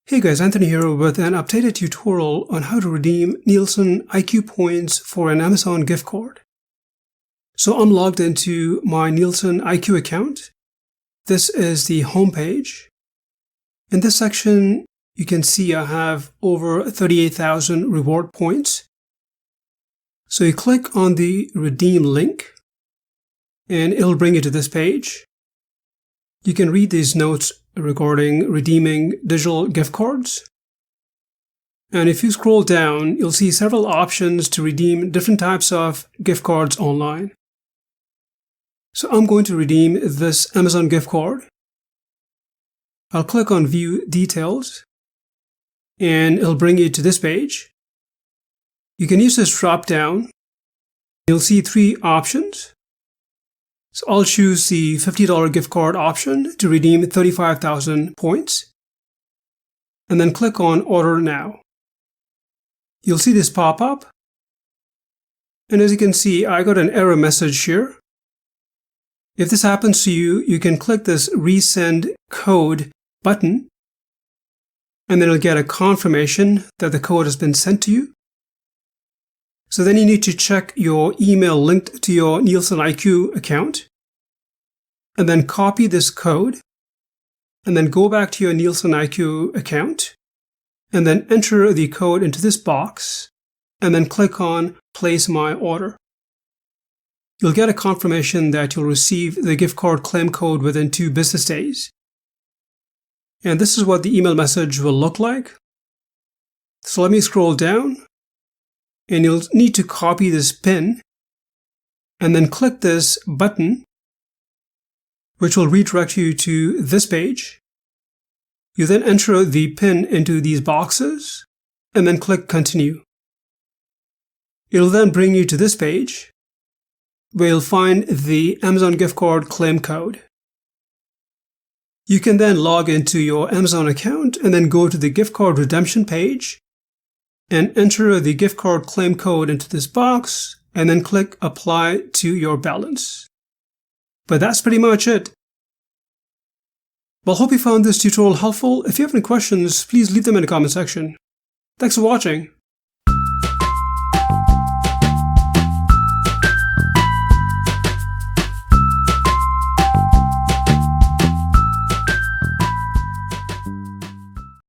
Hey guys, Anthony here with an updated tutorial on how to redeem NielsenIQ points for an Amazon gift card. So I'm logged into my NielsenIQ account. This is the home page. In this section, you can see I have over 38,000 reward points. So you click on the redeem link and it'll bring you to this page. You can read these notes regarding redeeming digital gift cards. And if you scroll down, you'll see several options to redeem different types of gift cards online. So I'm going to redeem this Amazon gift card. I'll click on View Details, and it'll bring you to this page. You can use this drop down. You'll see three options. So I'll choose the $50 gift card option to redeem 35,000 points, and then click on Order Now. You'll see this pop up, and as you can see, I got an error message here. If this happens to you, you can click this Resend Code button, and then you'll get a confirmation that the code has been sent to you. So then you need to check your email linked to your NielsenIQ account, and then copy this code, and then go back to your NielsenIQ account, and then enter the code into this box, and then click on Place My Order. You'll get a confirmation that you'll receive the gift card claim code within 2 business days. And this is what the email message will look like. So let me scroll down. And you'll need to copy this PIN and then click this button, which will redirect you to this page. You then enter the PIN into these boxes and then click Continue. It'll then bring you to this page where you'll find the Amazon gift card claim code. You can then log into your Amazon account and then go to the gift card redemption page and enter the gift card claim code into this box, and then click Apply to your balance. But that's pretty much it. Well, hope you found this tutorial helpful. If you have any questions, please leave them in the comment section. Thanks for watching.